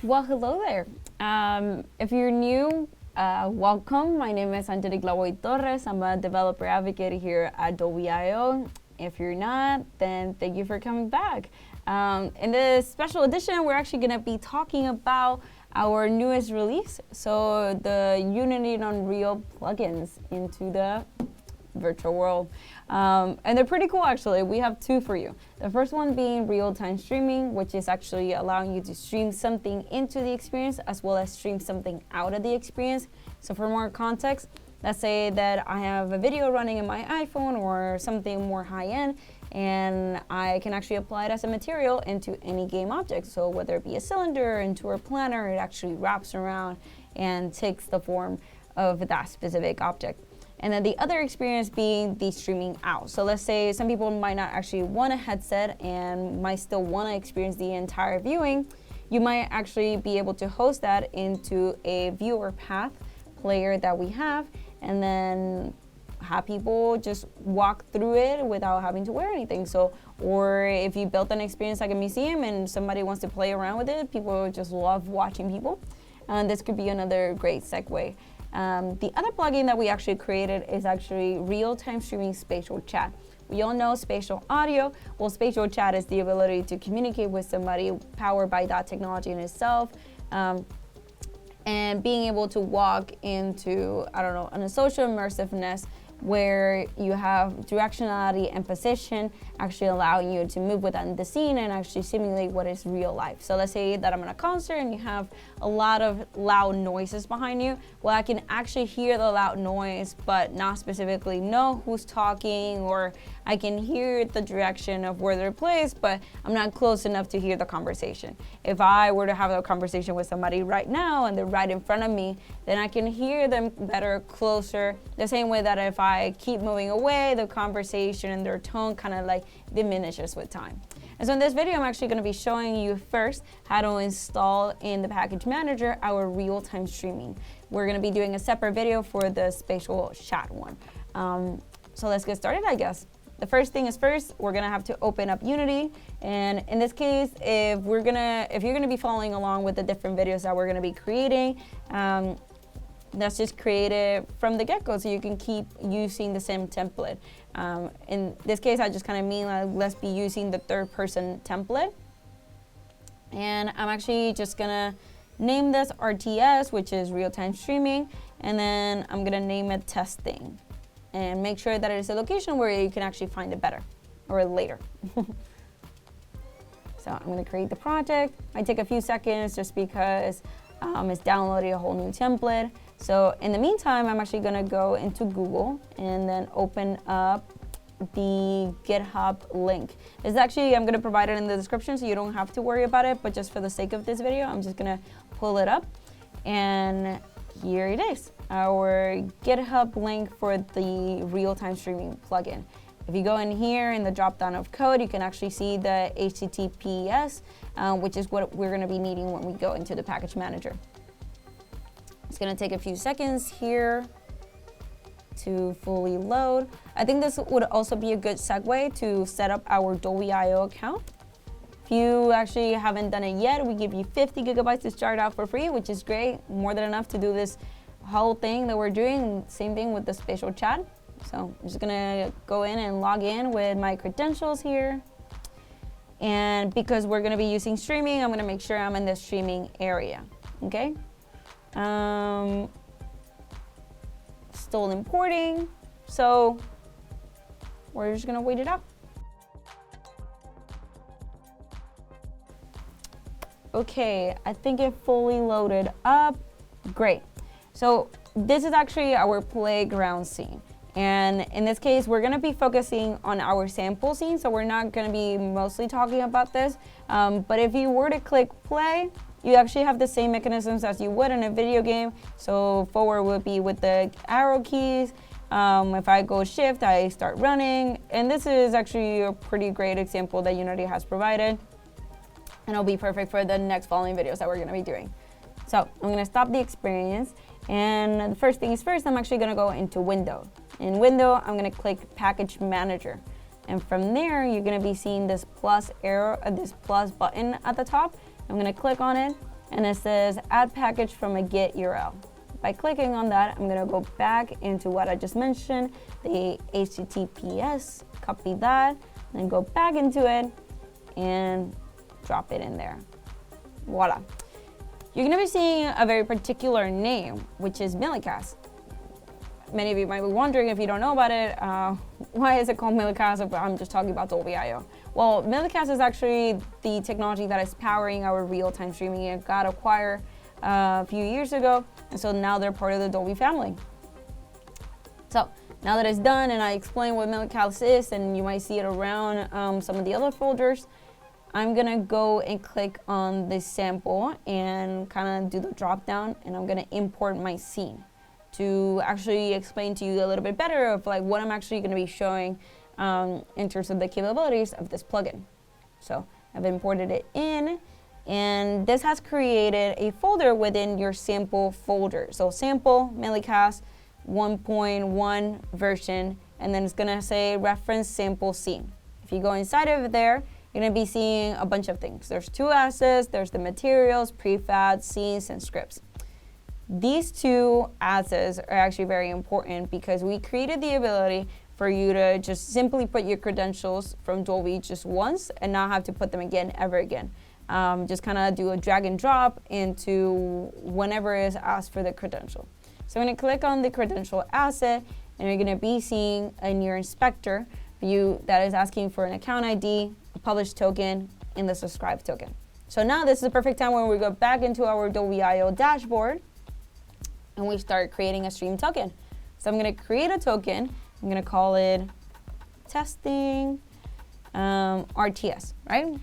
Well, hello there. If you're new, welcome. My name is Angelica Torres. I'm a developer advocate here at Dolby IO. If you're not, then thank you for coming back. In this special edition, we're actually going to be talking about our newest release, so the Unity and Unreal plugins into the virtual world. And they're pretty cool, actually. We have two for you. The first one being real-time streaming, which is actually allowing you to stream something into the experience as well as stream something out of the experience. So for more context, let's say that I have a video running in my iPhone or something more high-end, and I can actually apply it as a material into any game object. So whether it be a cylinder, into a planner, it actually wraps around and takes the form of that specific object. And then the other experience being the streaming out. So let's say some people might not actually want a headset and might still want to experience the entire viewing. You might actually be able to host that into a viewer path player that we have, and then have people just walk through it without having to wear anything. So, or if you built an experience like a museum and somebody wants to play around with it, people just love watching people. And this could be another great segue. The other plugin that we actually created is actually real-time streaming spatial chat. We all know spatial audio. Well, spatial chat is the ability to communicate with somebody powered by that technology in itself. And being able to walk into, a social immersiveness where you have directionality and position actually allowing you to move within the scene and actually simulate what is real life. So let's say that I'm in a concert and you have a lot of loud noises behind you. Well, I can actually hear the loud noise, but not specifically know who's talking, or I can hear the direction of where they're placed, but I'm not close enough to hear the conversation. If I were to have a conversation with somebody right now and they're right in front of me, then I can hear them better, closer, the same way that if I keep moving away, the conversation and their tone kind of like diminishes with time. And so in this video, I'm actually going to be showing you first how to install in the package manager our real-time streaming. We're going to be doing a separate video for the spatial chat one. So let's get started, I guess. The first thing is first, we're gonna have to open up Unity. And in this case, if you're gonna be following along with the different videos that we're gonna be creating, let's just create it from the get-go so you can keep using the same template. In this case, I just kind of mean like, let's be using the third-person template. And I'm actually just gonna name this RTS, which is real-time streaming, and then I'm gonna name it testing. And make sure that it is a location where you can actually find it better or later. So I'm gonna create the project. Might take a few seconds just because it's downloading a whole new template. So in the meantime, I'm actually gonna go into Google and then open up the GitHub link. It's actually, I'm gonna provide it in the description so you don't have to worry about it, but just for the sake of this video, I'm just gonna pull it up, and here it is, our GitHub link for the real-time streaming plugin. If you go in here in the drop-down of code, you can actually see the HTTPS, which is what we're gonna be needing when we go into the package manager. It's gonna take a few seconds here to fully load. I think this would also be a good segue to set up our Dolby IO account. If you actually haven't done it yet, we give you 50 gigabytes to start out for free, which is great, more than enough to do this whole thing that we're doing. Same thing with the spatial chat. So I'm just gonna go in and log in with my credentials here. And because we're gonna be using streaming, I'm gonna make sure I'm in the streaming area, okay? Still importing, so we're just gonna wait it out. Okay, I think it fully loaded up. Great. So this is actually our playground scene. And in this case, we're gonna be focusing on our sample scene, so we're not gonna be mostly talking about this. But if you were to click play, you actually have the same mechanisms as you would in a video game. So forward would be with the arrow keys. If I go shift, I start running. And this is actually a pretty great example that Unity has provided. And it'll be perfect for the next following videos that we're gonna be doing. So I'm gonna stop the experience. And the first thing is first, I'm actually gonna go into Window. In Window, I'm gonna click Package Manager. And from there, you're gonna be seeing this plus arrow, this plus button at the top. I'm gonna click on it, and it says add package from a Git URL. By clicking on that, I'm gonna go back into what I just mentioned, the HTTPS, copy that, then go back into it and drop it in there. Voila. You're gonna be seeing a very particular name, which is Millicast. Many of you might be wondering, if you don't know about it, why is it called Millicast if I'm just talking about Dolby IO? Well, Millicast is actually the technology that is powering our real-time streaming. It got acquired a few years ago, and so now they're part of the Dolby family. So now that it's done and I explained what Millicast is, and you might see it around some of the other folders, I'm gonna go and click on this sample and kind of do the drop down, and I'm gonna import my scene to actually explain to you a little bit better of like what I'm actually gonna be showing in terms of the capabilities of this plugin. So I've imported it in, and this has created a folder within your sample folder. So sample, Millicast, 1.1 version, and then it's gonna say reference sample scene. If you go inside of there, you're gonna be seeing a bunch of things. There's two assets, there's the materials, prefabs, scenes, and scripts. These two assets are actually very important because we created the ability for you to just simply put your credentials from Dolby just once and not have to put them again ever again. Just kind of do a drag and drop into whenever is asked for the credential. So I'm going to click on the credential asset, and you're going to be seeing in your inspector view that is asking for an account ID, a published token, and the subscribe token. So now this is the perfect time when we go back into our Dolby IO dashboard and we start creating a stream token. So I'm going to create a token. I'm going to call it testing RTS, right?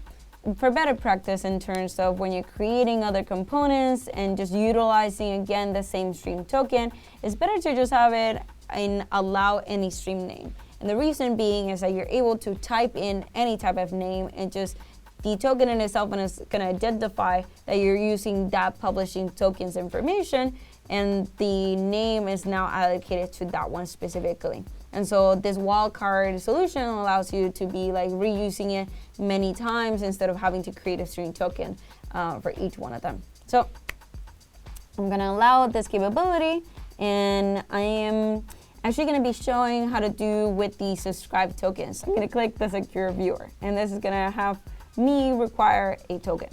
For better practice in terms of when you're creating other components and just utilizing again the same stream token, it's better to just have it in allow any stream name. And the reason being is that you're able to type in any type of name, and just the token in itself is going to identify that you're using that publishing token's information, and the name is now allocated to that one specifically. And so this wildcard solution allows you to be like reusing it many times instead of having to create a stream token for each one of them. So I'm gonna allow this capability, and I am actually gonna be showing how to do with the subscribe tokens. I'm gonna click the secure viewer, and this is gonna have me require a token.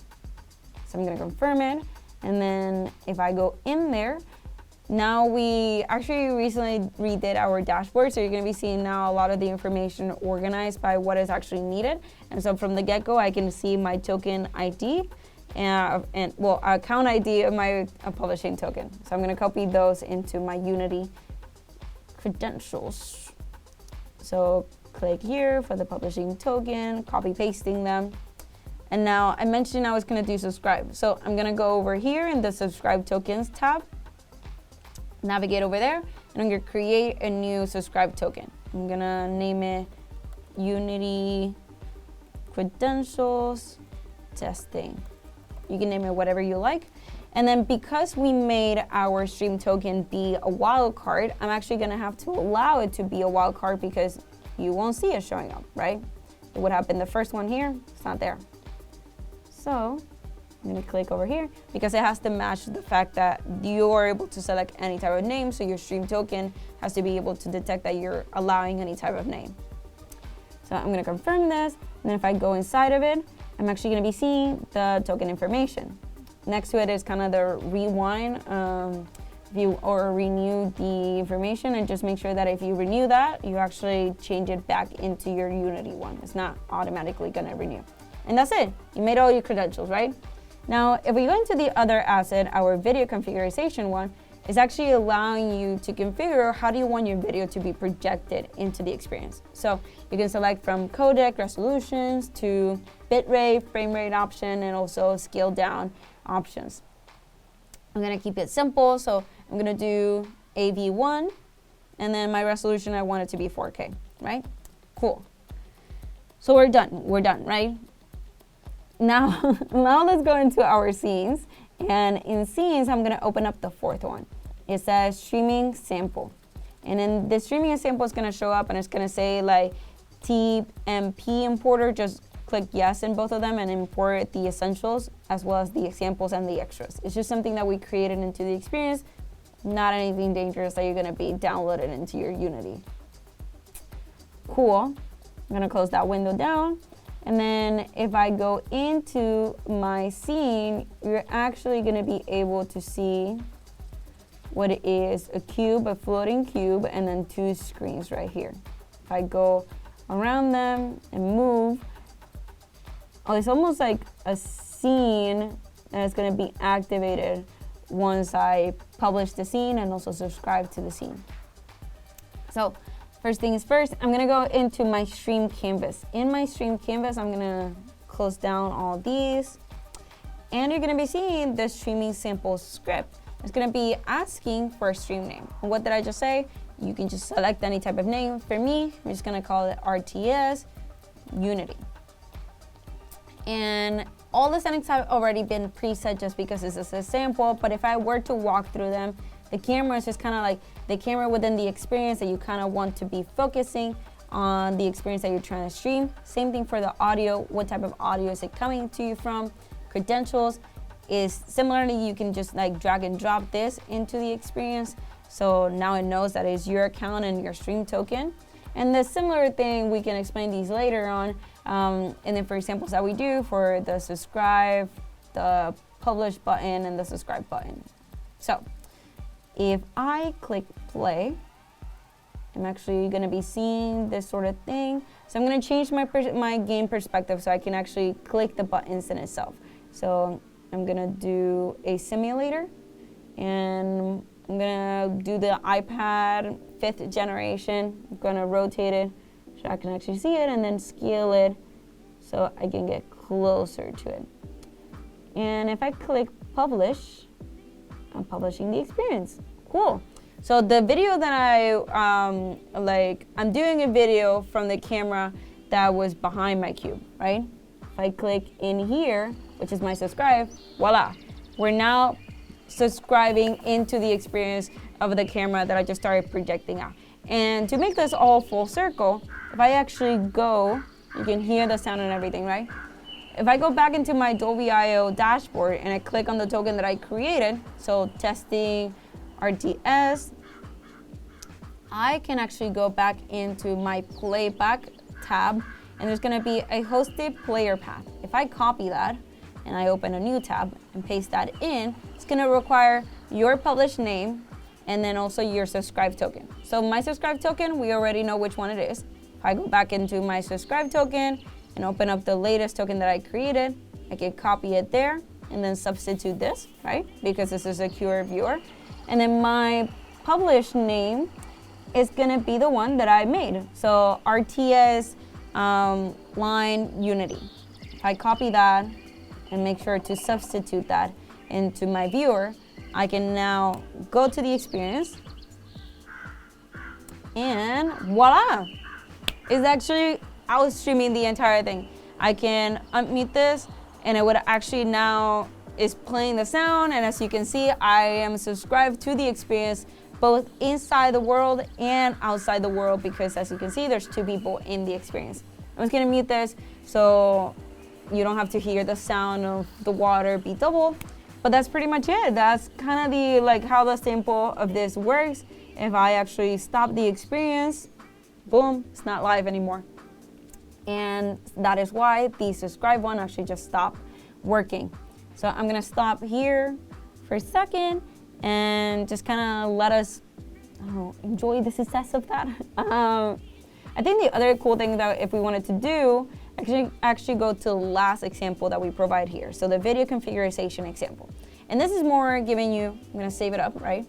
So I'm gonna confirm it, and then if I go in there, now we actually recently redid our dashboard, so you're going to be seeing now a lot of the information organized by what is actually needed. And so from the get-go, I can see my token ID and account ID of my publishing token. So I'm going to copy those into my Unity credentials. So click here for the publishing token, copy pasting them. And now I mentioned I was going to do subscribe. So I'm going to go over here in the subscribe tokens tab, navigate over there, and I'm going to create a new subscribe token. I'm going to name it Unity Credentials Testing. You can name it whatever you like. And then because we made our stream token be a wildcard, I'm actually going to have to allow it to be a wildcard because you won't see it showing up, right? It would have been the first one here. It's not there. So I'm going to click over here because it has to match the fact that you are able to select any type of name. So your stream token has to be able to detect that you're allowing any type of name. So I'm going to confirm this. And then if I go inside of it, I'm actually going to be seeing the token information. Next to it is kind of the rewind view or renew the information, and just make sure that if you renew that, you actually change it back into your Unity one. It's not automatically going to renew. And that's it. You made all your credentials, right? Now, if we go into the other asset, our video configuration one is actually allowing you to configure how do you want your video to be projected into the experience. So you can select from codec resolutions to bitrate, frame rate option, and also scale down options. I'm gonna keep it simple, so I'm gonna do AV1, and then my resolution, I want it to be 4K, right? Cool. So we're done, right? Now let's go into our scenes. And in scenes, I'm gonna open up the fourth one. It says streaming sample. And then the streaming sample is gonna show up and it's gonna say like TMP importer, just click yes in both of them and import the essentials as well as the examples and the extras. It's just something that we created into the experience, not anything dangerous that you're going to be downloaded into your Unity. Cool. I'm going to close that window down. And then if I go into my scene, you're actually going to be able to see what it is, a cube, a floating cube, and then 2 screens right here. If I go around them and move, it's almost like a scene that is going to be activated once I publish the scene and also subscribe to the scene. So first things first, I'm going to go into my stream canvas. In my stream canvas, I'm going to close down all these, and you're going to be seeing the streaming sample script. It's going to be asking for a stream name. And what did I just say? You can just select any type of name. For me, I'm just going to call it RTS Unity. And all the settings have already been preset just because this is a sample, but if I were to walk through them, the camera is just kind of like the camera within the experience that you kind of want to be focusing on the experience that you're trying to stream. Same thing for the audio. What type of audio is it coming to you from? Credentials is similarly, you can just like drag and drop this into the experience. So now it knows that it's your account and your stream token. And the similar thing, we can explain these later on. And then for examples that we do for the subscribe, the publish button, and the subscribe button. So if I click play, I'm actually going to be seeing this sort of thing. So I'm going to change my game perspective so I can actually click the buttons in itself. So I'm going to do a simulator, and I'm going to do the iPad 5th generation. I'm going to rotate it so I can actually see it, and then scale it so I can get closer to it. And if I click publish, I'm publishing the experience. Cool. So the video that I'm doing a video from the camera that was behind my cube, right? If I click in here, which is my subscribe, voila. We're now subscribing into the experience of the camera that I just started projecting out. And to make this all full circle, if I actually go, you can hear the sound and everything, right? If I go back into my Dolby IO dashboard and I click on the token that I created, so testing RTS, I can actually go back into my playback tab, and there's going to be a hosted player path. If I copy that and I open a new tab and paste that in, it's going to require your published name and then also your subscribe token. So my subscribe token, we already know which one it is. If I go back into my subscribe token and open up the latest token that I created, I can copy it there and then substitute this, right? Because this is a secure viewer. And then my published name is gonna be the one that I made. So RTS line Unity. If I copy that and make sure to substitute that into my viewer, I can now go to the experience, and voila! It's actually, I was streaming the entire thing. I can unmute this, and it would actually now is playing the sound, and as you can see, I am subscribed to the experience both inside the world and outside the world, because as you can see, there's 2 people in the experience. I'm just gonna mute this so you don't have to hear the sound of the water be double, but that's pretty much it. That's kind of the how the sample of this works. If I actually stop the experience, boom, it's not live anymore. And that is why the subscribe one actually just stopped working. So I'm gonna stop here for a second and just kind of let us enjoy the success of that. I think the other cool thing that if we wanted to do, actually go to the last example that we provide here. So the video configuration example. And this is more giving you, I'm gonna save it up, right?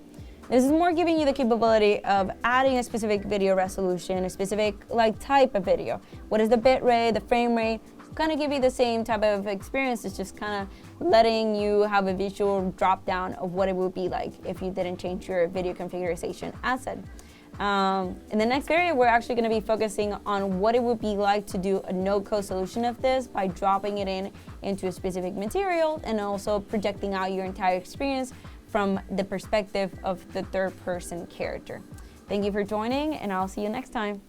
This is more giving you the capability of adding a specific video resolution, a specific type of video. What is the bit rate, the frame rate? Kind of give you the same type of experience. It's just kind of letting you have a visual drop down of what it would be like if you didn't change your video configuration asset. In the next video, we're actually going to be focusing on what it would be like to do a no-code solution of this by dropping it into a specific material and also projecting out your entire experience from the perspective of the third-person character. Thank you for joining, and I'll see you next time.